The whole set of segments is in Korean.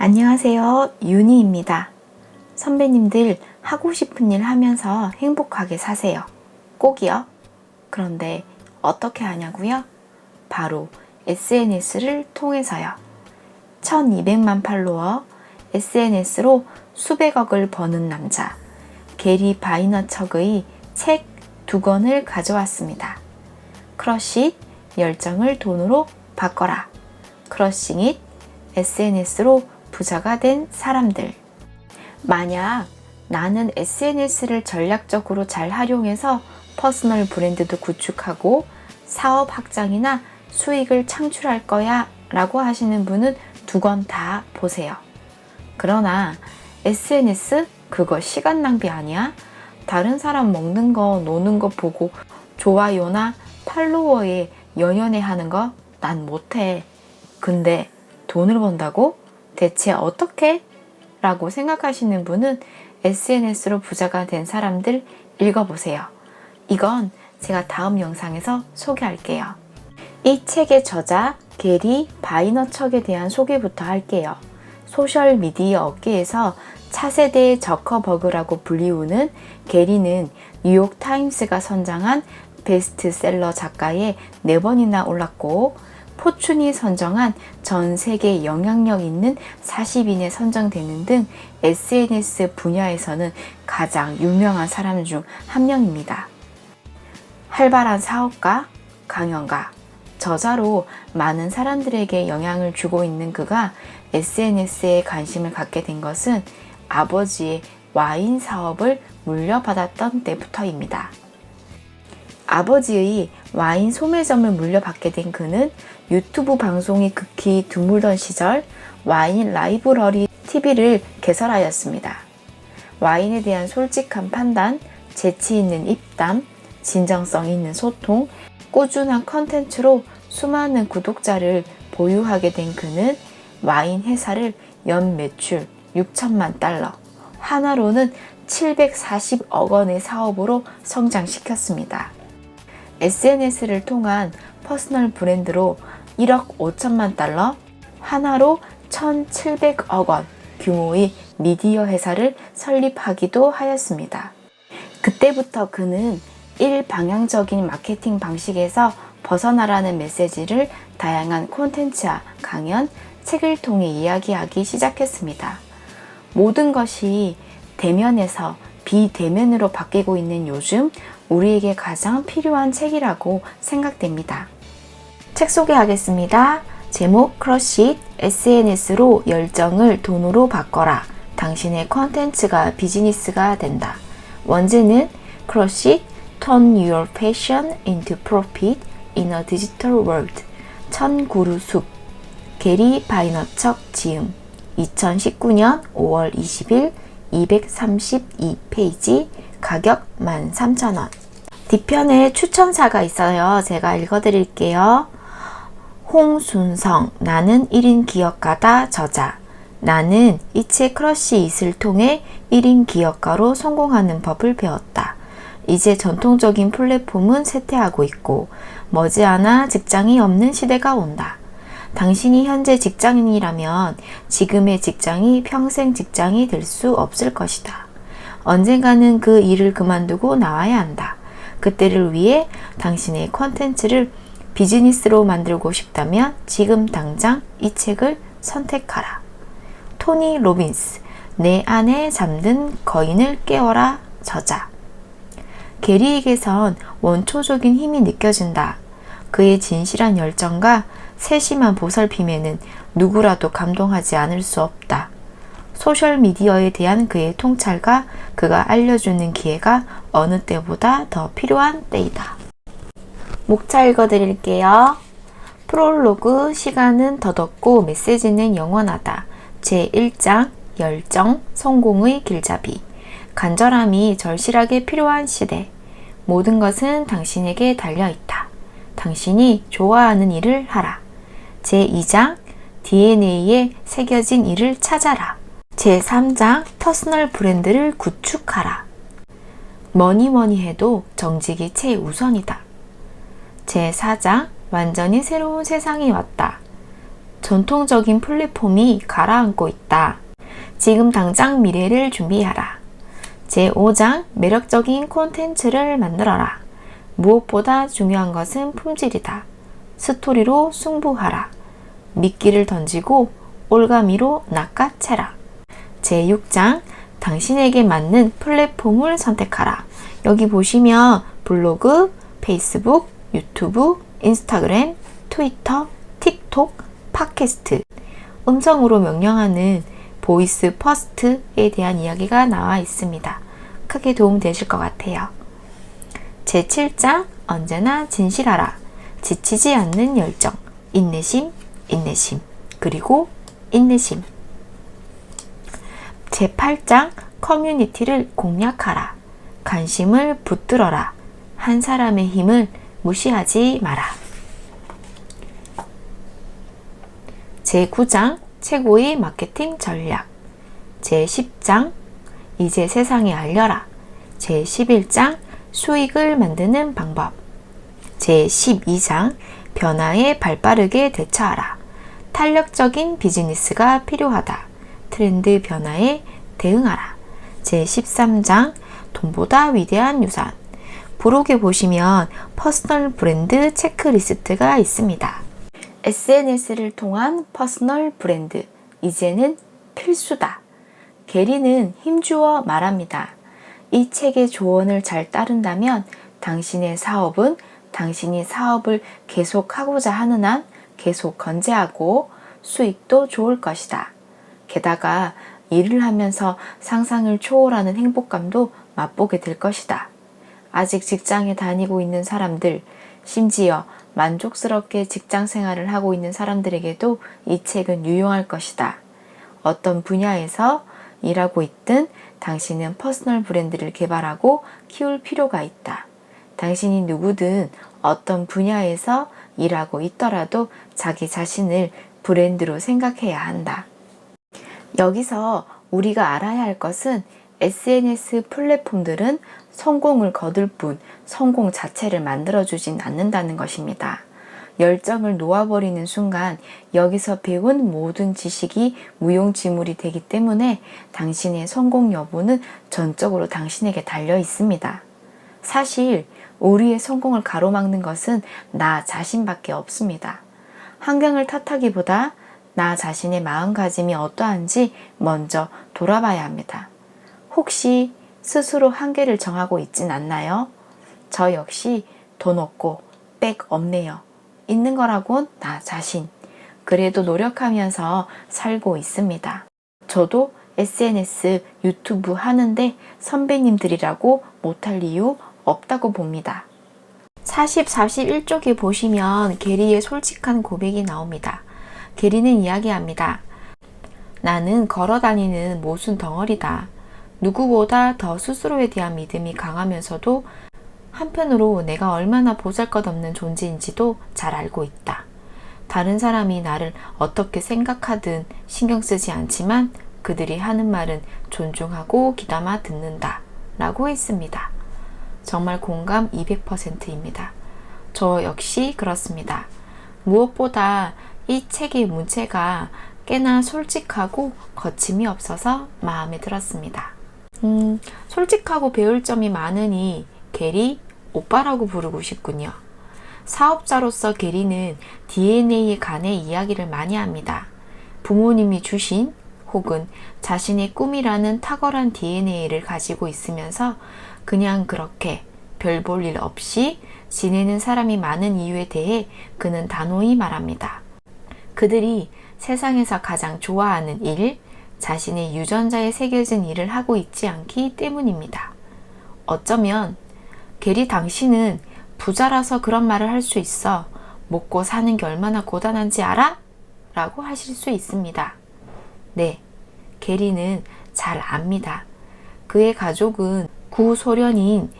안녕하세요. 윤희입니다. 선배님들 하고 싶은 일 하면서 행복하게 사세요. 꼭이요. 그런데 어떻게 하냐고요? 바로 SNS를 통해서요. 1200만 팔로워, SNS로 수백억을 버는 남자 게리 바이너척의 책 2권을 가져왔습니다. 크러쉬, 열정을 돈으로 바꿔라. 크러싱잇, SNS로 부자가 된 사람들. 만약 나는 SNS를 전략적으로 잘 활용해서 퍼스널 브랜드도 구축하고 사업 확장이나 수익을 창출할 거야 라고 하시는 분은 2권 다 보세요. 그러나 SNS 그거 시간 낭비 아니야? 다른 사람 먹는 거 노는 거 보고 좋아요나 팔로워에 연연해 하는 거 난 못해. 근데 돈을 번다고? 대체 어떻게? 라고 생각하시는 분은 SNS로 부자가 된 사람들 읽어보세요. 이건 제가 다음 영상에서 소개할게요. 이 책의 저자 게리 바이너척에 대한 소개부터 할게요. 소셜미디어 업계에서 차세대의 저커버그라고 불리우는 게리는 뉴욕타임스가 선정한 베스트셀러 작가에 4번이나 올랐고 포춘이 선정한 전 세계 영향력 있는 40인에 선정되는 등 SNS 분야에서는 가장 유명한 사람 중 한 명입니다. 활발한 사업가, 강연가, 저자로 많은 사람들에게 영향을 주고 있는 그가 SNS에 관심을 갖게 된 것은 아버지의 와인 사업을 물려받았던 때부터입니다. 아버지의 와인 소매점을 물려받게 된 그는 유튜브 방송이 극히 드물던 시절 와인 라이브러리 TV를 개설하였습니다. 와인에 대한 솔직한 판단, 재치 있는 입담, 진정성 있는 소통, 꾸준한 컨텐츠로 수많은 구독자를 보유하게 된 그는 와인 회사를 연 매출 6천만 달러, 하나로는 740억 원의 사업으로 성장시켰습니다. SNS를 통한 퍼스널 브랜드로 1억 5천만 달러, 하나로 1,700억 원 규모의 미디어 회사를 설립하기도 하였습니다. 그때부터 그는 일방향적인 마케팅 방식에서 벗어나라는 메시지를 다양한 콘텐츠와 강연, 책을 통해 이야기하기 시작했습니다. 모든 것이 대면에서 비대면으로 바뀌고 있는 요즘 우리에게 가장 필요한 책이라고 생각됩니다. 책 소개하겠습니다. 제목 크러쉬 SNS로 열정을 돈으로 바꿔라. 당신의 컨텐츠가 비즈니스가 된다. 원제는 크러쉬 Turn your passion into profit in a digital world. 천구루숲 게리 바이너척 지음 2019년 5월 20일 232페이지 가격 13,000원. 뒤편에 추천사가 있어요. 제가 읽어드릴게요. 홍순성 나는 1인 기업가다 저자. 나는 이 책 크러쉬잇을 통해 1인 기업가로 성공하는 법을 배웠다. 이제 전통적인 플랫폼은 쇠퇴하고 있고 머지않아 직장이 없는 시대가 온다. 당신이 현재 직장인이라면 지금의 직장이 평생 직장이 될 수 없을 것이다. 언젠가는 그 일을 그만두고 나와야 한다. 그때를 위해 당신의 콘텐츠를 비즈니스로 만들고 싶다면 지금 당장 이 책을 선택하라. 토니 로빈스, 내 안에 잠든 거인을 깨워라 저자. 게리에게선 원초적인 힘이 느껴진다. 그의 진실한 열정과 세심한 보살핌에는 누구라도 감동하지 않을 수 없다. 소셜미디어에 대한 그의 통찰과 그가 알려주는 기회가 어느 때보다 더 필요한 때이다. 목차 읽어드릴게요. 프롤로그 시간은 더덥고 메시지는 영원하다. 제1장 열정, 성공의 길잡이. 간절함이 절실하게 필요한 시대. 모든 것은 당신에게 달려있다. 당신이 좋아하는 일을 하라. 제2장 DNA에 새겨진 일을 찾아라. 제3장 퍼스널 브랜드를 구축하라. 뭐니 해도 정직이 최우선이다. 제4장 완전히 새로운 세상이 왔다. 전통적인 플랫폼이 가라앉고 있다. 지금 당장 미래를 준비하라. 제5장 매력적인 콘텐츠를 만들어라. 무엇보다 중요한 것은 품질이다. 스토리로 승부하라. 미끼를 던지고 올가미로 낚아채라. 제6장 당신에게 맞는 플랫폼을 선택하라. 여기 보시면 블로그, 페이스북, 유튜브, 인스타그램, 트위터, 틱톡, 팟캐스트, 음성으로 명령하는 보이스 퍼스트에 대한 이야기가 나와 있습니다. 크게 도움 되실 것 같아요. 제7장 언제나 진실하라. 지치지 않는 열정, 인내심, 그리고 인내심. 제8장 커뮤니티를 공략하라. 관심을 붙들어라. 한 사람의 힘을 무시하지 마라. 제9장 최고의 마케팅 전략. 제10장 이제 세상에 알려라. 제11장 수익을 만드는 방법. 제12장 변화에 발빠르게 대처하라. 탄력적인 비즈니스가 필요하다. 트렌드 변화에 대응하라. 제13장 돈보다 위대한 유산. 부록에 보시면 퍼스널 브랜드 체크리스트가 있습니다. SNS를 통한 퍼스널 브랜드, 이제는 필수다. 게리는 힘주어 말합니다. 이 책의 조언을 잘 따른다면 당신의 사업은 당신이 사업을 계속하고자 하는 한 계속 건재하고 수익도 좋을 것이다. 게다가 일을 하면서 상상을 초월하는 행복감도 맛보게 될 것이다. 아직 직장에 다니고 있는 사람들, 심지어 만족스럽게 직장 생활을 하고 있는 사람들에게도 이 책은 유용할 것이다. 어떤 분야에서 일하고 있든 당신은 퍼스널 브랜드를 개발하고 키울 필요가 있다. 당신이 누구든 어떤 분야에서 일하고 있더라도 자기 자신을 브랜드로 생각해야 한다. 여기서 우리가 알아야 할 것은 SNS 플랫폼들은 성공을 거둘 뿐 성공 자체를 만들어주진 않는다는 것입니다. 열정을 놓아버리는 순간 여기서 배운 모든 지식이 무용지물이 되기 때문에 당신의 성공 여부는 전적으로 당신에게 달려 있습니다. 사실 우리의 성공을 가로막는 것은 나 자신밖에 없습니다. 환경을 탓하기보다 나 자신의 마음가짐이 어떠한지 먼저 돌아봐야 합니다. 혹시 스스로 한계를 정하고 있진 않나요? 저 역시 돈 없고 백 없네요. 있는 거라곤 나 자신. 그래도 노력하면서 살고 있습니다. 저도 SNS, 유튜브 하는데 선배님들이라고 못할 이유 없다고 봅니다. 40, 41쪽에 보시면 게리의 솔직한 고백이 나옵니다. 게리는 이야기합니다. 나는 걸어다니는 모순 덩어리다. 누구보다 더 스스로에 대한 믿음이 강하면서도 한편으로 내가 얼마나 보잘것없는 존재인지도 잘 알고 있다. 다른 사람이 나를 어떻게 생각하든 신경 쓰지 않지만 그들이 하는 말은 존중하고 귀담아 듣는다 라고 했습니다. 정말 공감 200%입니다. 저 역시 그렇습니다. 무엇보다 이 책의 문체가 꽤나 솔직하고 거침이 없어서 마음에 들었습니다. 솔직하고 배울 점이 많으니 게리 오빠라고 부르고 싶군요. 사업자로서 게리는 DNA에 관해 이야기를 많이 합니다. 부모님이 주신 혹은 자신의 꿈이라는 탁월한 DNA를 가지고 있으면서 그냥 그렇게 별 볼 일 없이 지내는 사람이 많은 이유에 대해 그는 단호히 말합니다. 그들이 세상에서 가장 좋아하는 일, 자신의 유전자에 새겨진 일을 하고 있지 않기 때문입니다. 어쩌면 게리 당신은 부자라서 그런 말을 할 수 있어. 먹고 사는 게 얼마나 고단한지 알아? 라고 하실 수 있습니다. 네, 게리는 잘 압니다. 그의 가족은 구소련인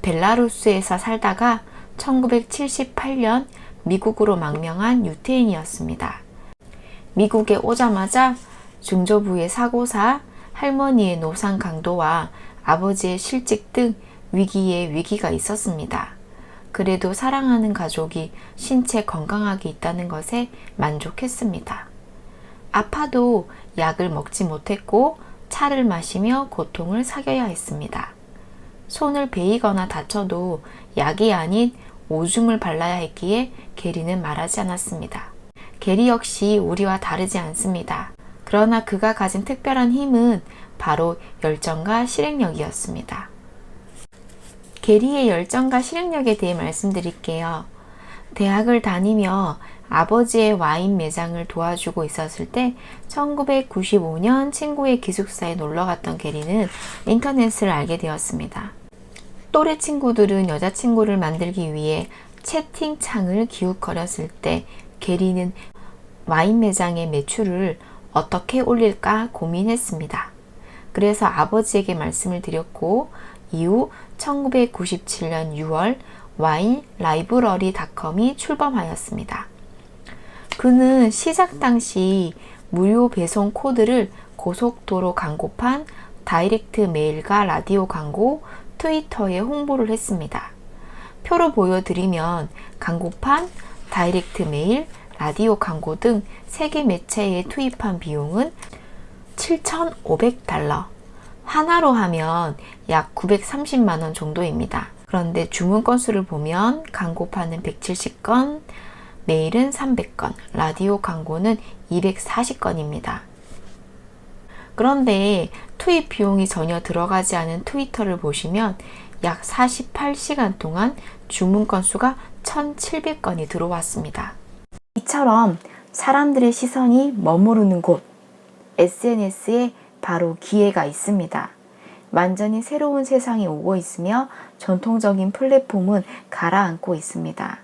벨라루스에서 살다가 1978년 미국으로 망명한 유태인이었습니다. 미국에 오자마자 중저부의 사고사, 할머니의 노상 강도와 아버지의 실직 등 위기에 위기가 있었습니다. 그래도 사랑하는 가족이 신체 건강하게 있다는 것에 만족했습니다. 아파도 약을 먹지 못했고 차를 마시며 고통을 사겨야 했습니다. 손을 베이거나 다쳐도 약이 아닌 오줌을 발라야 했기에 게리는 말하지 않았습니다. 게리 역시 우리와 다르지 않습니다. 그러나 그가 가진 특별한 힘은 바로 열정과 실행력이었습니다. 게리의 열정과 실행력에 대해 말씀드릴게요. 대학을 다니며 아버지의 와인 매장을 도와주고 있었을 때 1995년 친구의 기숙사에 놀러 갔던 게리는 인터넷을 알게 되었습니다. 또래 친구들은 여자친구를 만들기 위해 채팅창을 기웃거렸을 때 게리는 와인 매장의 매출을 어떻게 올릴까 고민했습니다. 그래서 아버지에게 말씀을 드렸고 이후 1997년 6월 와인 라이브러리닷컴이 출범하였습니다. 그는 시작 당시 무료 배송 코드를 고속도로 광고판, 다이렉트 메일과 라디오 광고, 트위터에 홍보를 했습니다. 표로 보여드리면 광고판, 다이렉트 메일, 라디오 광고 등 3개 매체에 투입한 비용은 $7,500, 하나로 하면 약 930만원 정도입니다. 그런데 주문 건수를 보면 광고판은 170건, 메일은 300건, 라디오 광고는 240건입니다. 그런데 투입 비용이 전혀 들어가지 않은 트위터를 보시면 약 48시간 동안 주문 건수가 1,700건이 들어왔습니다. 이처럼 사람들의 시선이 머무르는 곳, SNS에 바로 기회가 있습니다. 완전히 새로운 세상이 오고 있으며 전통적인 플랫폼은 가라앉고 있습니다.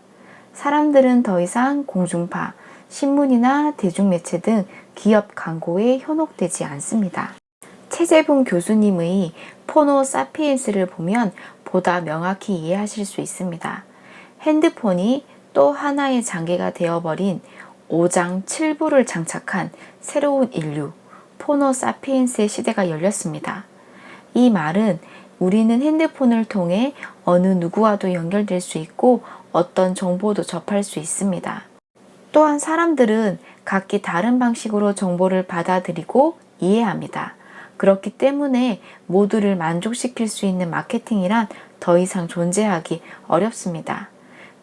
사람들은 더 이상 공중파, 신문이나 대중매체 등 기업 광고에 현혹되지 않습니다. 최재분 교수님의 포노 사피엔스를 보면 보다 명확히 이해하실 수 있습니다. 핸드폰이 또 하나의 장기가 되어버린 5장 7부를 장착한 새로운 인류, 포노 사피엔스의 시대가 열렸습니다. 이 말은 우리는 핸드폰을 통해 어느 누구와도 연결될 수 있고 어떤 정보도 접할 수 있습니다. 또한 사람들은 각기 다른 방식으로 정보를 받아들이고 이해합니다. 그렇기 때문에 모두를 만족시킬 수 있는 마케팅이란 더 이상 존재하기 어렵습니다.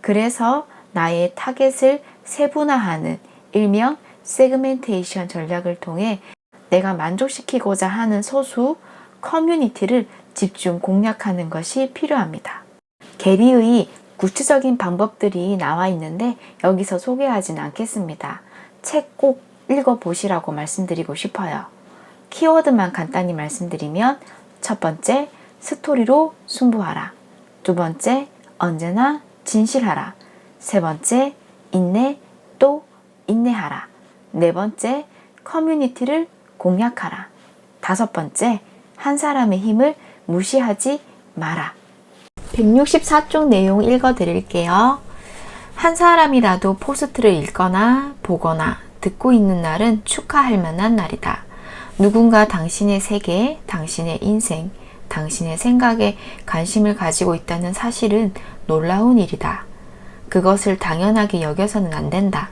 그래서 나의 타겟을 세분화하는 일명 세그멘테이션 전략을 통해 내가 만족시키고자 하는 소수 커뮤니티를 집중 공략하는 것이 필요합니다. 게리의 구체적인 방법들이 나와 있는데 여기서 소개하진 않겠습니다. 책 꼭 읽어보시라고 말씀드리고 싶어요. 키워드만 간단히 말씀드리면 첫 번째, 스토리로 승부하라. 두 번째, 언제나 진실하라. 세 번째, 인내 또 인내하라. 네 번째, 커뮤니티를 공략하라. 다섯 번째, 한 사람의 힘을 무시하지 마라. 164쪽 내용 읽어드릴게요. 한 사람이라도 포스트를 읽거나 보거나 듣고 있는 날은 축하할 만한 날이다. 누군가 당신의 세계, 당신의 인생, 당신의 생각에 관심을 가지고 있다는 사실은 놀라운 일이다. 그것을 당연하게 여겨서는 안 된다.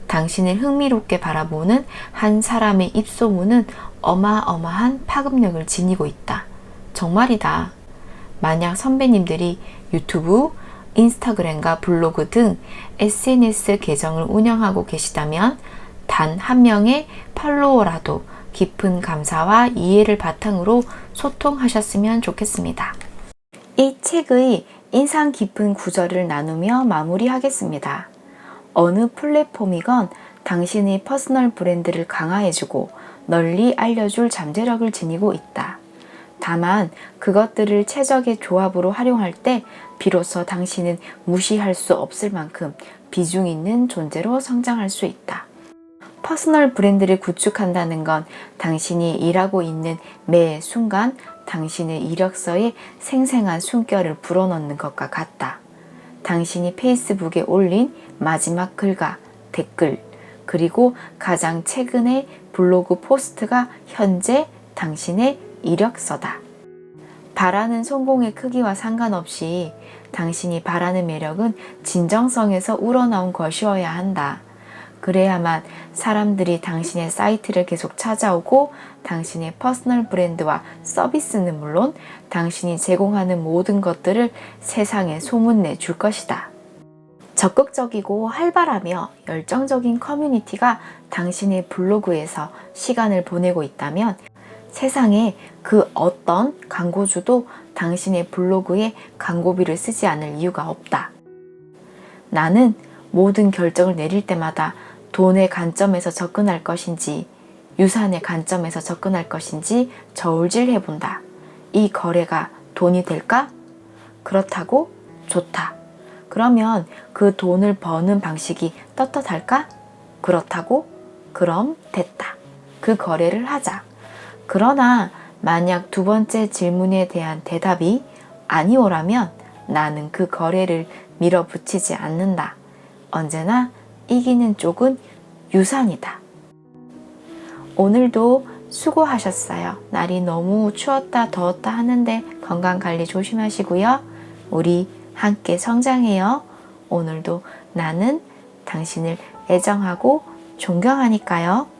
당신을 흥미롭게 바라보는 한 사람의 입소문은 어마어마한 파급력을 지니고 있다. 정말이다. 만약 선배님들이 유튜브, 인스타그램과 블로그 등 SNS 계정을 운영하고 계시다면 단 한 명의 팔로워라도 깊은 감사와 이해를 바탕으로 소통하셨으면 좋겠습니다. 이 책의 인상 깊은 구절을 나누며 마무리하겠습니다. 어느 플랫폼이건 당신의 퍼스널 브랜드를 강화해주고 널리 알려줄 잠재력을 지니고 있다. 다만 그것들을 최적의 조합으로 활용할 때 비로소 당신은 무시할 수 없을 만큼 비중 있는 존재로 성장할 수 있다. 퍼스널 브랜드를 구축한다는 건 당신이 일하고 있는 매 순간 당신의 이력서에 생생한 숨결을 불어넣는 것과 같다. 당신이 페이스북에 올린 마지막 글과 댓글, 그리고 가장 최근의 블로그 포스트가 현재 당신의 이력서다. 바라는 성공의 크기와 상관없이 당신이 바라는 매력은 진정성에서 우러나온 것이어야 한다. 그래야만 사람들이 당신의 사이트를 계속 찾아오고 당신의 퍼스널 브랜드와 서비스는 물론 당신이 제공하는 모든 것들을 세상에 소문내 줄 것이다. 적극적이고 활발하며 열정적인 커뮤니티가 당신의 블로그에서 시간을 보내고 있다면 세상에 그 어떤 광고주도 당신의 블로그에 광고비를 쓰지 않을 이유가 없다. 나는 모든 결정을 내릴 때마다 돈의 관점에서 접근할 것인지 유산의 관점에서 접근할 것인지 저울질해 본다. 이 거래가 돈이 될까? 그렇다고? 좋다. 그러면 그 돈을 버는 방식이 떳떳할까? 그렇다고? 그럼 됐다. 그 거래를 하자. 그러나 만약 두 번째 질문에 대한 대답이 아니오라면 나는 그 거래를 밀어붙이지 않는다. 언제나 이기는 쪽은 유산이다. 오늘도 수고하셨어요. 날이 너무 추웠다 더웠다 하는데 건강관리 조심하시고요. 우리 함께 성장해요. 오늘도 나는 당신을 애정하고 존경하니까요.